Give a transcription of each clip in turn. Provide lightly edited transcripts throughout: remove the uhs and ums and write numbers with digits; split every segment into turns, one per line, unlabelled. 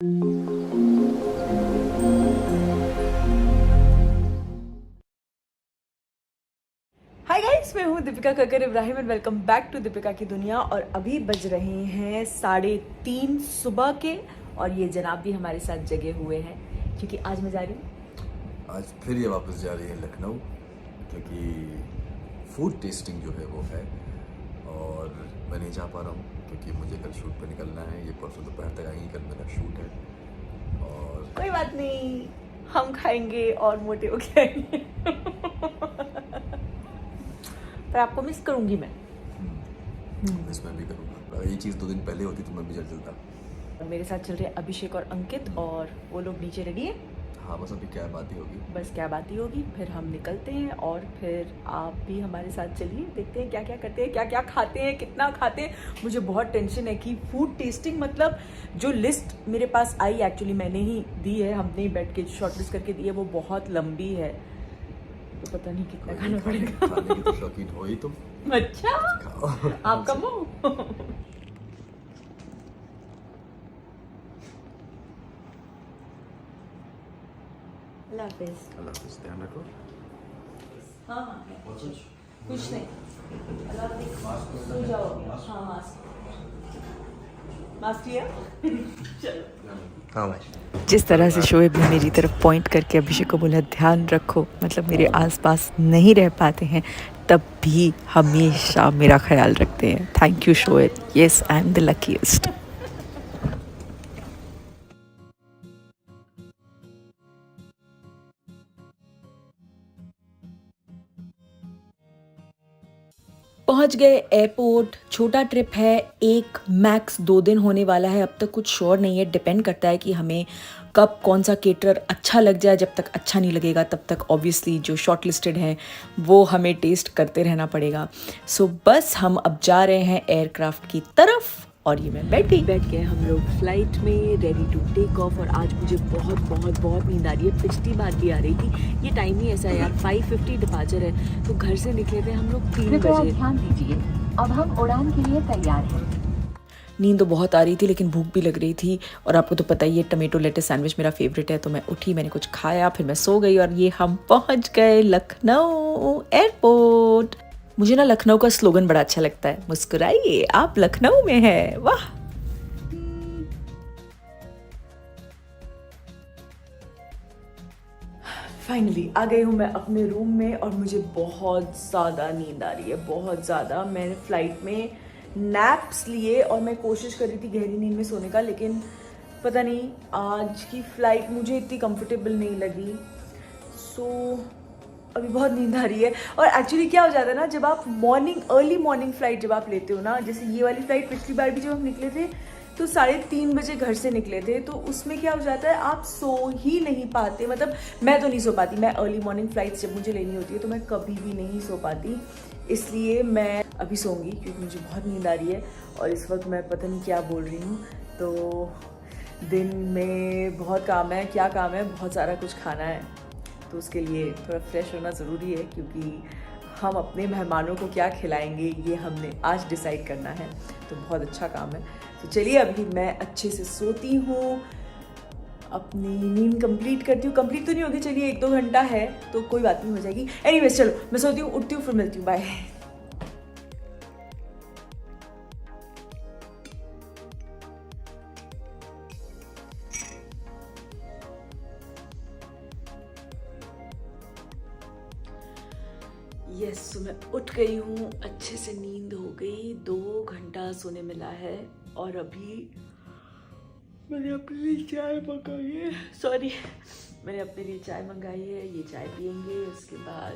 हाय guys, मैं हूँ Dipika Kakar Ibrahim and welcome back to Dipika की दुनिया। और अभी बज रहे हैं 3:30 सुबह के और ये जनाब भी हमारे साथ जगे हुए हैं क्योंकि आज मैं जा रही हूँ।
आज फिर ये वापस जा रही है लखनऊ क्योंकि फूड टेस्टिंग जो है वो है और मैं नहीं जा पा रहा हूँ क्योंकि मुझे कल शूट पे निकलना है। ये परसों दोपहर तक आएंगी, कल मेरा शूट है। और
कोई बात नहीं, हम खाएंगे और मोटे होके आएंगे। पर आपको मिस करूंगी मैं।
मिस मैं भी करूँगा। ये चीज़ 2 दिन पहले होती तो मैं भी चल चलता।
मेरे साथ चल रहे हैं अभिषेक और अंकित और वो लोग नीचे रेडी है।
हाँ, बस अभी क्या बात ही होगी।
बस क्या बात ही होगी, फिर हम निकलते हैं और फिर आप भी हमारे साथ चलिए, देखते हैं क्या क्या करते हैं, क्या क्या खाते हैं, कितना खाते हैं। मुझे बहुत टेंशन है कि फूड टेस्टिंग मतलब जो लिस्ट मेरे पास आई, एक्चुअली मैंने ही दी है, हमने ही बैठ के शॉर्टलिस्ट करके दी है, वो बहुत लंबी है तो पता नहीं कितना खाना पड़ेगा।
खाने की तो शौकीन हो ही तुम।
अच्छा,
खाओ।
आपका मुंह। अल्लाह हाफिज़।
अल्लाह हाफिज़, ध्यान रखो।
हाँ हाँ, कुछ नहीं। अल्लाह हाफिज़, सो जाओ अभी। हाँ, मास्क लिया। चलो।
हाँ भाई।
जिस तरह से शोएब ने मेरी तरफ पॉइंट करके अभिषेक को बोला ध्यान रखो, मतलब मेरे आसपास नहीं रह पाते हैं, तब भी हमेशा मेरा ख्याल रखते हैं। Thank you Shoaib, yes I am the luckiest. पहुंच गए एयरपोर्ट। छोटा ट्रिप है, 1 मैक्स 2 दिन होने वाला है। अब तक कुछ श्योर नहीं है, डिपेंड करता है कि हमें कब कौन सा केटरर अच्छा लग जाए। जब तक अच्छा नहीं लगेगा तब तक ऑब्वियसली जो शॉर्ट लिस्टेड हैं वो हमें टेस्ट करते रहना पड़ेगा। सो बस हम अब जा रहे हैं एयरक्राफ्ट की तरफ और ये मैं बैठ गए हम लोग फ्लाइट में, रेडी टू टेक ऑफ। और आज मुझे बहुत बहुत बहुत नींद आ रही है। पिछली बार भी आ रही थी। ये टाइम ही ऐसा है यार, 5:50 डिपार्चर है तो घर से निकले थे हम लोग 3 बजे।
ध्यान दीजिए, अब हम उड़ान के लिए तैयार हैं।
नींद तो बहुत आ रही थी लेकिन भूख भी लग रही थी और आपको तो पता ही है टमेटो लेटस सैंडविच मेरा फेवरेट है। तो मैं उठी, मैंने कुछ खाया, फिर मैं सो गई और ये हम पहुंच गए लखनऊ एयरपोर्ट। मुझे ना लखनऊ का स्लोगन बड़ा अच्छा लगता है, मुस्कुराइए आप लखनऊ में है। वाह, फाइनली आ गई हूँ मैं अपने रूम में और मुझे बहुत ज़्यादा नींद आ रही है, बहुत ज़्यादा। मैंने फ़्लाइट में नैप्स लिए और मैं कोशिश कर रही थी गहरी नींद में सोने का, लेकिन पता नहीं आज की फ़्लाइट मुझे इतनी कंफर्टेबल नहीं लगी। सो अभी बहुत नींद आ रही है। और एक्चुअली क्या हो जाता है ना, जब आप अर्ली मॉर्निंग फ़्लाइट जब आप लेते हो ना, जैसे ये वाली फ़्लाइट पिछली बार भी जब हम निकले थे तो 3:30 बजे घर से निकले थे, तो उसमें क्या हो जाता है आप सो ही नहीं पाते। मतलब मैं तो नहीं सो पाती, मैं अर्ली मॉर्निंग फ़्लाइट्स जब मुझे लेनी होती है तो मैं कभी भी नहीं सो पाती। इसलिए मैं अभी सोऊंगी क्योंकि मुझे बहुत नींद आ रही है और इस वक्त मैं पता नहीं क्या बोल रही हूँ। तो दिन में बहुत काम है, क्या काम है, बहुत सारा कुछ खाना है, तो उसके लिए थोड़ा फ्रेश होना ज़रूरी है क्योंकि हम अपने मेहमानों को क्या खिलाएंगे ये हमने आज डिसाइड करना है। तो बहुत अच्छा काम है। तो चलिए अभी मैं अच्छे से सोती हूँ, अपनी नींद कंप्लीट करती हूँ। कंप्लीट तो नहीं होगी, चलिए 1-2 घंटा है तो कोई बात नहीं, हो जाएगी। एनीवेज चलो मैं सोती हूँ, उठती हूँ, फिर मिलती हूँ, बाय। यस, तो मैं उठ गई हूँ, अच्छे से नींद हो गई, 2 घंटा सोने मिला है। और अभी मैंने अपने लिए चाय मंगाई है, मैंने अपने लिए चाय मंगाई है। ये चाय पियेंगे, उसके बाद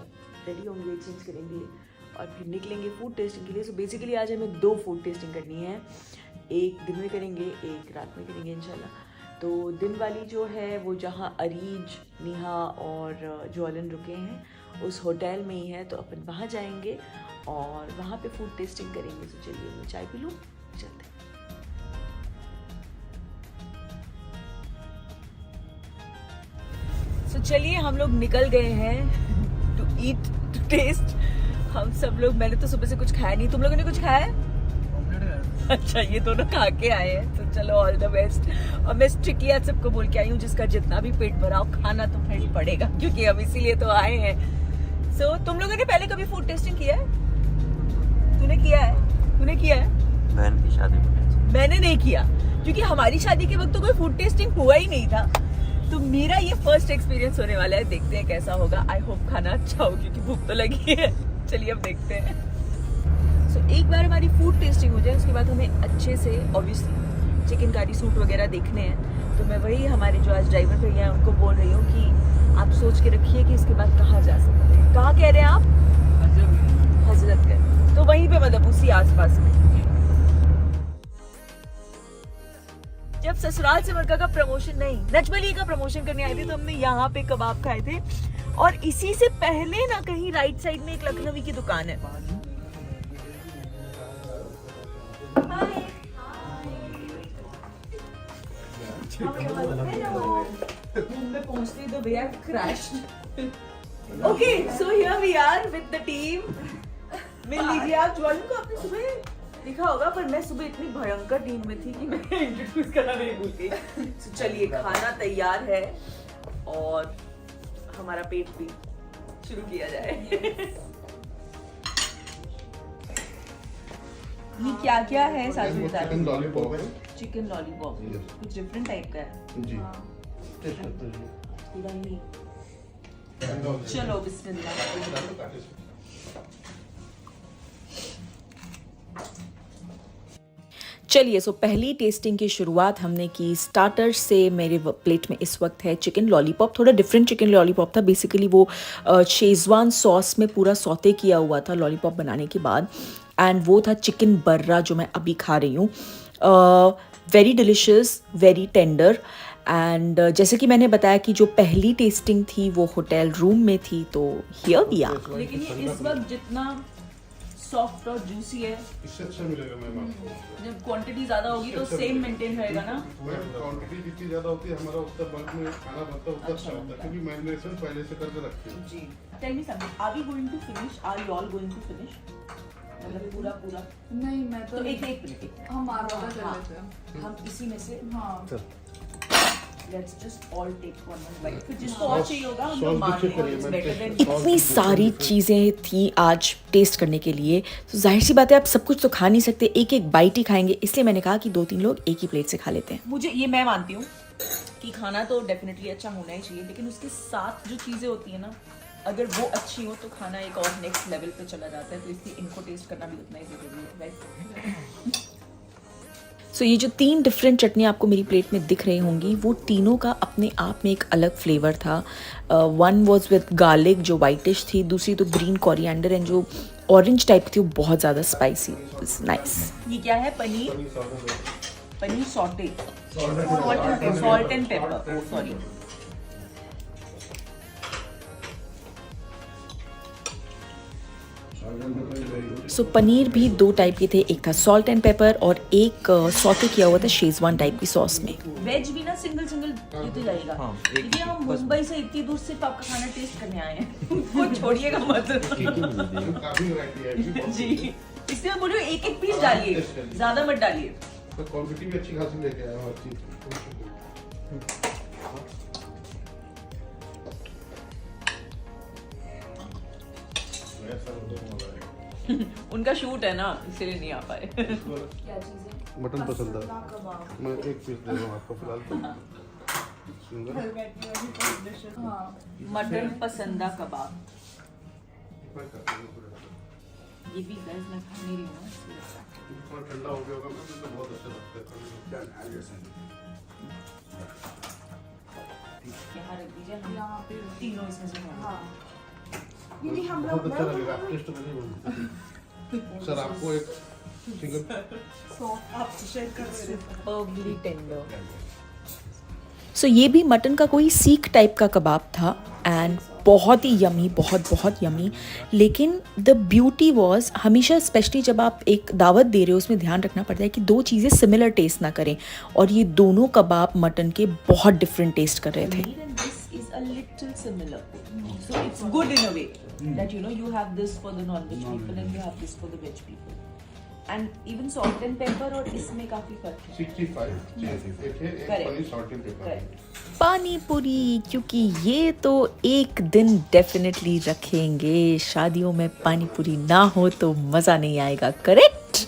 रेडी होंगे, चेंज करेंगे और फिर निकलेंगे फूड टेस्टिंग के लिए। सो बेसिकली आज हमें 2 फूड टेस्टिंग करनी है, एक दिन में करेंगे, एक रात में करेंगे इंशाल्लाह। तो दिन वाली जो है वो जहाँ अरीज, निहा और ज्वालन रुके हैं उस होटल में ही है, तो अपन वहाँ जाएंगे और वहाँ पे फूड टेस्टिंग करेंगे। तो चलिए मैं चाय पी लूँ, चलते हैं। तो चलिए हम लोग निकल गए हैं टू ईट, टू टेस्ट। हम सब लोग, मैंने तो सुबह से कुछ खाया नहीं, तुम लोगों ने कुछ खाया है? अच्छा ये दोनों खा के आए हैं, तो चलो ऑल द बेस्ट। और मैं स्ट्रिक्टली आज सबको बोल के आई हूँ जिसका जितना भी पेट भरा हो खाना तो फिर पड़ेगा, क्योंकि हम इसीलिए तो आए हैं। सो तुम लोगों ने पहले कभी फूड टेस्टिंग किया है? तूने किया है?
बहन की शादी में
मैंने नहीं किया, क्योंकि हमारी शादी के वक्त तो कोई फूड टेस्टिंग हुआ ही नहीं था। तो मेरा ये फर्स्ट एक्सपीरियंस होने वाला है, देखते हैं कैसा होगा। आई होप खाना अच्छा हो, क्योंकि भूख तो लगी है। चलिए अब देखते हैं। सो एक बार हमारी फूड टेस्टिंग हो जाए, उसके बाद हमें अच्छे से ऑब्वियसली चिकनकारी सूट वगैरह देखने हैं। तो मैं वही हमारे जो आज ड्राइवर भैया हैं उनको बोल रही हूँ कि आप सोच के रखिए कि इसके बाद कहाँ जा सकते हैं। कहाँ कह रहे हैं आप? हजरतगंज। तो वहीं पे मतलब उसी आसपास में। जब ससुराल से मरका का प्रमोशन नहीं, नजबली का प्रमोशन करने आए थे, तो हमने यहाँ पे कबाब खाए थे। और इसी से पहले ना कहीं राइट साइड में एक लखनवी की दुकान है। मुंबई पहुंचते तो भैया crashed. Okay, so here we are with the team. मिल लीजिए आप। ज्वाइन को आपने सुबह देखा होगा, पर मैं सुबह इतनी भयंकर नींद में थी कि मैं इंट्रोड्यूस करना नहीं भूल गई। तो चलिए खाना तैयार है और हमारा पेट भी शुरू किया जाए। ये क्या क्या है साथ में बता
चिकन लॉलीपॉप है
चिकन लॉलीपॉप कुछ डिफरेंट टाइप का है
जी। टेस्ट करते हैं
पूरा ही। चलो बिस्मिल्लाह। चलिए, सो पहली टेस्टिंग की शुरुआत हमने की स्टार्टर से। मेरे प्लेट में इस वक्त है चिकन लॉलीपॉप। थोड़ा डिफरेंट चिकन लॉलीपॉप था। बेसिकली वो शेजवान सॉस में पूरा सौते किया हुआ था लॉलीपॉप बनाने के बाद। एंड वो था चिकन बर्रा जो मैं अभी खा रही हूँ। Very delicious, very tender. And जैसे कि मैंने बताया कि जो पहली टेस्टिंग थी वो होटल रूम में थी, तो हियर वी आर। लेकिन ये इस वक्त जितना सॉफ्ट और जूसी है,
इससे अच्छा मिलेगा मैम आपको।
जब क्वांटिटी ज्यादा होगी तो सेम मेंटेन रहेगा ना।
क्वांटिटी जितनी ज्यादा होती है हमारा उतना बल्क में खाना बनता है, उतना अच्छा होता है, क्योंकि मैरिनेशन पहले से करके रखते हैं।
जी। Tell me something, are we going to finish? Are you all going to finish? मतलब पूरा
नहीं, मैं तो
एक मिनट
हम आधा कर लेते हैं।
हम इसी में से
हाँ
let's just all take one bite. फिर जिसको और चाहिए होगा हम
सॉस
मान
भी चेक
लेंगे।
करिए
it's
ma'am,
better than
sauce
इतनी सारी चीज़ें थी आज टेस्ट करने के लिए, तो जाहिर सी बात है आप सब कुछ तो खा नहीं सकते, एक एक बाइट ही खाएंगे। इसलिए मैंने कहा कि 2-3 लोग एक ही प्लेट से खा लेते हैं।
मुझे ये मैं मानती हूँ कि खाना तो डेफिनेटली अच्छा होना ही चाहिए, लेकिन उसके साथ जो चीज़ें होती है ना, अगर वो अच्छी हो तो खाना एक और नेक्स्ट लेवल पे चला जाता है। तो इसलिए इनको टेस्ट करना भी उतना ही जरूरी है, राइट?
सो ये जो 3 डिफरेंट चटनी आपको मेरी प्लेट में दिख रही होंगी, वो तीनों का अपने आप में एक अलग फ्लेवर था। वन वॉज विद गार्लिक जो वाइटिश थी, दूसरी तो ग्रीन कोरिएंडर एंड जो ऑरेंज टाइप थी वो बहुत ज़्यादा स्पाइसी, नाइस।
ये क्या है? Paneer saute, salt and pepper, sorry.
So paneer भी 2 टाइप के थे, एक था सॉल्ट एंड पेपर और एक सौते किया हुआ था शेजवान टाइप की सॉस में।
वेज भी ना सिंगल ये जाएगा।
हाँ, एक
क्योंकि हम मुंबई से इतनी दूर सिर्फ आपका खाना टेस्ट करने आए हैं। वो छोड़िएगा मत।
काफी वैरायटी है
जी, इसलिए बोलो एक एक पीस डालिए, ज्यादा मत डालिए।
तो क्वांटिटी भी अच्छी खासी लेके आया हूं हर चीज।
उनका शूट है ना, इसलिए नहीं आ पाए।
क्या चीज़ है?
मटन पसंद है,
कबाब।
मैं एक पीस दे रहा हूँ आपको फिलहाल तो। सिंगल
हाँ
मटन पसंदा कबाब, ये भी गाइस मैं खा नहीं रही हूँ,
थोड़ा ठंडा हो गया होगा तो इसमें बहुत अच्छा लगता है।
यहाँ रख दीजिए, हम
यहाँ पे
तीनों इसमें से खाएंगे।
हाँ ये नहीं हम
बहुत
लोग
अच्छा लगेगा, आप टेस्ट करिए बोलते। सर आपको एक सिंगल
Superbly tender।
सो ये भी मटन का कोई सीख टाइप का कबाब था एंड बहुत ही यमी, बहुत यमी। लेकिन द ब्यूटी वॉज, हमेशा स्पेशली जब आप एक दावत दे रहे हो उसमें ध्यान रखना पड़ता है कि 2 चीज़ें सिमिलर टेस्ट ना करें, और ये दोनों कबाब मटन के बहुत डिफरेंट टेस्ट कर रहे थे।
And this is a little similar, so it's good in a way that you know you have this for the non-veg people and you have this for the veg people. And even salt and paper और इसमें काफी फर्क है.
65 एक है, एक
Correct.
Paneer salt and paper है.
पानी पूरी, क्योंकि ये तो एक दिन डेफिनेटली रखेंगे. शादियों में पानी पूरी ना हो तो मज़ा नहीं आएगा, करेक्ट?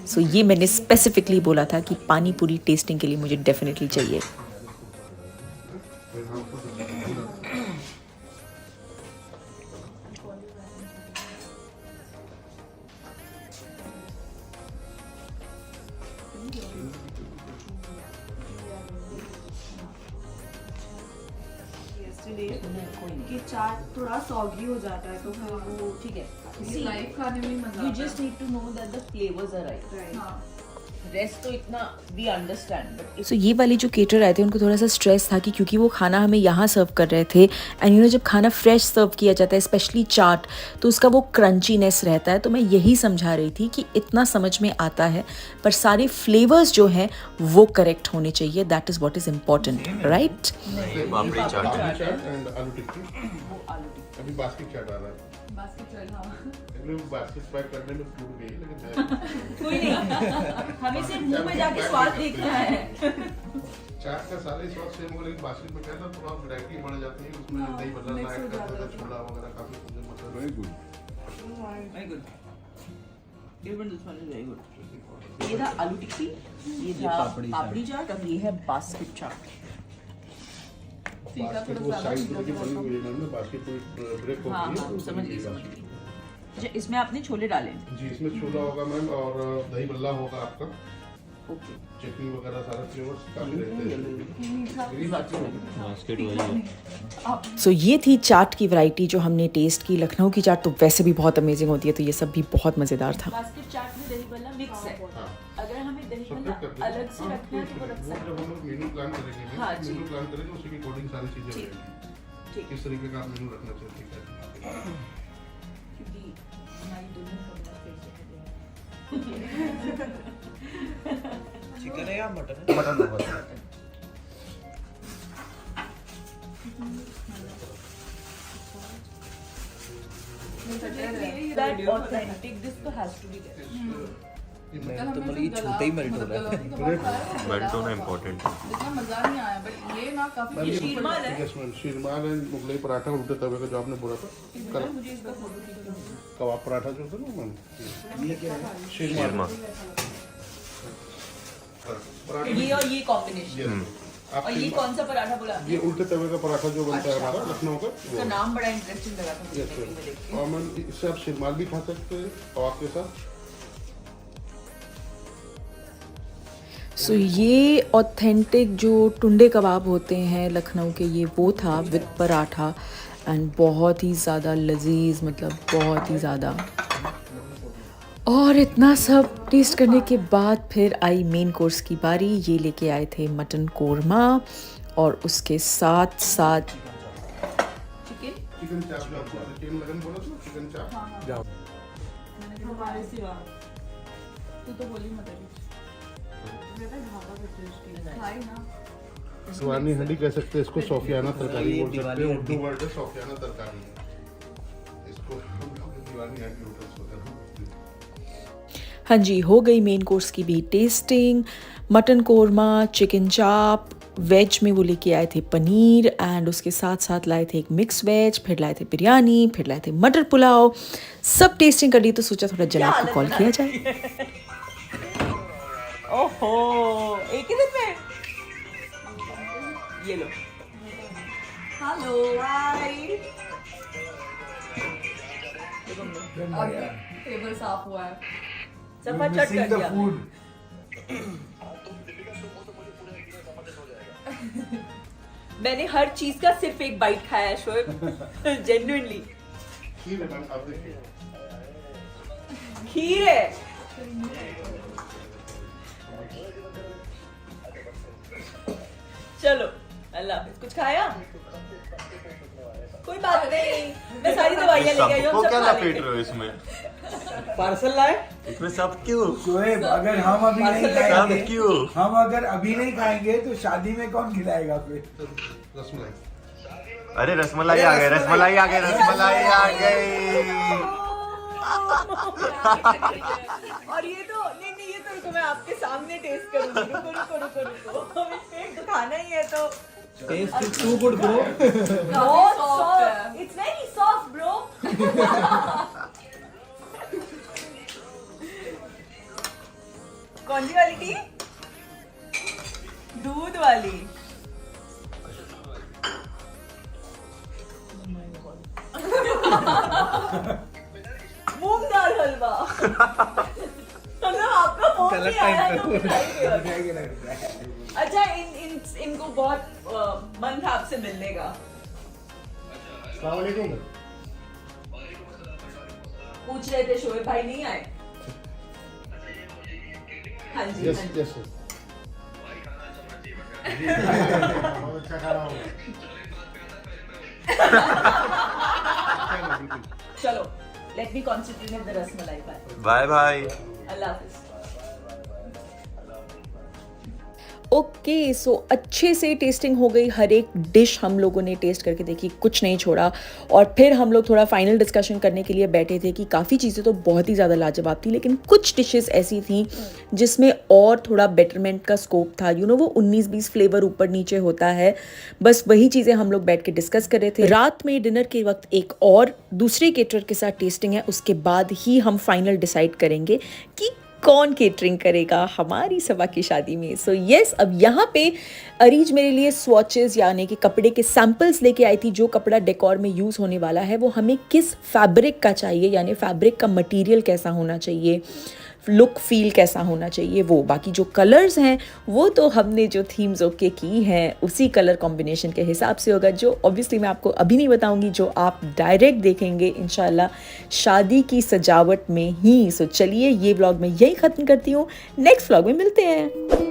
सो ये मैंने स्पेसिफिकली बोला था कि पानी पूरी टेस्टिंग के लिए मुझे डेफिनेटली चाहिए.
कि चाट थोड़ा सॉगी हो जाता है तो फिर वो ठीक है.
लाइव खाने में मजा
You just need to know that the flavors are right.
हाँ
रेस्ट तो इतना we understand but
सो ये वाले जो केटर आए थे उनको थोड़ा सा स्ट्रेस था कि क्योंकि वो खाना हमें यहाँ सर्व कर रहे थे एंड यू नो जब खाना फ्रेश सर्व किया जाता है स्पेशली चाट तो उसका वो क्रंचीनेस रहता है. तो मैं यही समझा रही थी कि इतना समझ में आता है पर सारे फ्लेवर्स जो हैं वो करेक्ट होने चाहिए. That is what is important, right?
Papdi chaat
chaat and आलू टिक्की. अभी बास्केट चाट आ रहा है.
बास्केट चल हाँ
एक्चुअली वो बास्केट पैक करने में टूट गई लेकिन
कोई नहीं. हमें सिर्फ मुंह में जाके स्वाद देखना है.
चाट का सारे स्वाद सेम हो लेकिन बास्केट में क्या था थोड़ा वैरायटी बढ़ जाती है. उसमें दही बल्ला
mix
ऐड
हो
करते
जाता
थे, छोला वगैरह काफी कुछ मतलब very good.
Very good. Even this one is very good. ये था आलू टिक्की, ये था पापड़ी चाट और ये है बास्केट चाट.
बास्केट वो साइज की बनी हुई है मैम. बास्केट को ब्रेक
हाँ
होती है
हाँ
तो
समझ
बनी
गई
हुई
समझ
बास्केट.
गई. अच्छा इसमें आपने छोले डाले.
जी इसमें छोला होगा मैम और दही बल्ला होगा आपका.
ओके.
चटनी वगैरह सारा फ्लेवर्स काफी रहते हैं.
सो ये थी चाट की वैरायटी जो हमने टेस्ट की. लखनऊ की चाट तो वैसे भी बहुत अमेजिंग होती है तो ये सब भी बहुत मज़ेदार था.
बास्केट चाट में दही बल्ला मिक्स है. अगर हमें दही बल्ला
सेपरेट करते हैं.
अलग से रखना है तो वो रख
वो
सकते
जब हम लोग मेनू प्लान करेंगे
हाँ, जी.
मेनू प्लान करेंगे उसी के अकॉर्डिंग सारी चीजें
ठीक.
रहेंगी.
ठीक.
किस तरीके का आप मेनू रखना चाहते हैं.
क्योंकि हमारी दुल्हन का बड़ा फेवरेट है.
चिकन है या मटन है? मटन होगा.
That authentic this तो has to be there.
मैं तो मतलब ये छूते ही मेल्ट हो रहा है. मेल्ट होना इम्पोर्टेंट है.
इतना मजा नहीं आया बट ये ना काफी
ये शीरमाल है.
Yes ma'am sheermal and Mughlai paratha उल्टे तवे का जो आपने बोला था कबाब पराठा जो था ना मैम ये क्या है
शीरमा.
ये और ये कॉम्बिनेशन.
आप
और ये कौन सा पराठा बोला आपने?
ये उल्टे तवे का पराठा जो बनता है हमारा लखनऊ का
इसका नाम बड़ा इंटरेस्टिंग लगा था मुझे
यस
देखने में देख के.
और मैम इससे आप शीरमाल भी खा सकते हैं कबाब के साथ.
सो ये ऑथेंटिक जो टुंडे कबाब होते हैं लखनऊ के ये वो था विद पराठा एंड बहुत ही ज़्यादा लजीज, मतलब बहुत ही ज़्यादा. और इतना सब टेस्ट करने के बाद फिर आई मेन कोर्स की बारी. ये लेके आए थे मटन कोरमा और उसके साथ साथ
चिकन
चिकन चाप जो आपको चिकन लगन बोला था चिकन चाप.
हमारे सिवा तू तो बोली मत अभी खाई ना.
सुहानी हंडी कह सकते हैं इसको सोफियाना तरकारी बोल सकते हैं. उर्दू वर्ड है सोफियाना तरकारी. इसको हम लोग दीवानी हंडी होटल्स वगैरह.
हाँ जी, हो गई मेन कोर्स की भी टेस्टिंग. मटन कोरमा, चिकन चाप, वेज में वो लेके आए थे पनीर एंड उसके साथ साथ लाए थे एक मिक्स वेज, फिर लाए थे बिरयानी, फिर लाए थे मटर पुलाव. सब टेस्टिंग कर ली तो सोचा थोड़ा जनाब को कॉल किया जाए.
ओहो एक ही दिन में. ये लो. Hello hi.
टेबल साफ हुआ है.
सफा चट कर दिया. मैंने हर चीज का सिर्फ एक बाइट खाया है शोएब. जेन्युइनली
खीर है मैम आप देखिए.
खीर है. चलो अल्लाह हाफिज. कुछ खाया? कोई बात नहीं, मैं सारी दवाइयाँ लेके आई हूँ.
सबको
सब
क्या
खा
लपेट
लेंगे.
रहे हो इसमें?
पार्सल लाए
इसमें सब क्यों?
शोएब, अगर हम अभी नहीं
सब
खाएंगे,
क्यों?
हम अगर अभी नहीं खाएंगे तो शादी में कौन खिलाएगा फिर?
रसमलाई.
अरे रसमलाई आ गए, रसमलाई आ गए, रसमलाई आ गई.
और ये तो नहीं ये तो रुको मैं आपके सामने टेस्ट करूंगी। रुको हमें पेट दुखाना ही है तो
taste is too good bro.
बहुत
soft है।
Soft, it's very soft bro. कौन सी वाली टी? दूध वाली। मूंग दाल हलवा। मतलब आपका फोन
गलत
भी आया
टाइम
तो
पे।
बताइए। अच्छा इनको बहुत मन था आपसे मिलने का।
अस्सलाम वालेकुम।
पूछ रहे थे शोएब भाई नहीं आए। हाँ जी
यस
हाँ जी।
यस बहुत अच्छा खाना होगा।
चलो let me concentrate on the rasmalai pie.
Bye bye.
अल्लाह हाफिज।
ओके सो अच्छे से टेस्टिंग हो गई, हर एक डिश हम लोगों ने टेस्ट करके देखी, कुछ नहीं छोड़ा। और फिर हम लोग थोड़ा फाइनल डिस्कशन करने के लिए बैठे थे कि काफ़ी चीज़ें तो बहुत ही ज़्यादा लाजवाब थी, लेकिन कुछ डिशेस ऐसी थी जिसमें और थोड़ा बेटरमेंट का स्कोप था। यू नो वो 19-20 फ्लेवर ऊपर नीचे होता है, बस वही चीज़ें हम लोग बैठ के डिस्कस कर रहे थे। रात में डिनर के वक्त एक और दूसरे केटरर के साथ टेस्टिंग है, उसके बाद ही हम फाइनल डिसाइड करेंगे कि कौन केटरिंग करेगा हमारी सबा की शादी में। सो यस, अब यहाँ पे अरीज मेरे लिए स्वॉचेस यानी कि कपड़े के सैम्पल्स लेके आई थी। जो कपड़ा डेकोर में यूज़ होने वाला है वो हमें किस फैब्रिक का चाहिए, यानी फैब्रिक का मटेरियल कैसा होना चाहिए, लुक फील कैसा होना चाहिए वो। बाकी जो कलर्स हैं वो तो हमने जो थीम्स ओके की हैं उसी कलर कॉम्बिनेशन के हिसाब से होगा, जो ऑब्वियसली मैं आपको अभी नहीं बताऊंगी, जो आप डायरेक्ट देखेंगे इंशाल्लाह शादी की सजावट में ही। सो चलिए ये व्लॉग मैं यही ख़त्म करती हूँ, नेक्स्ट व्लॉग में मिलते हैं।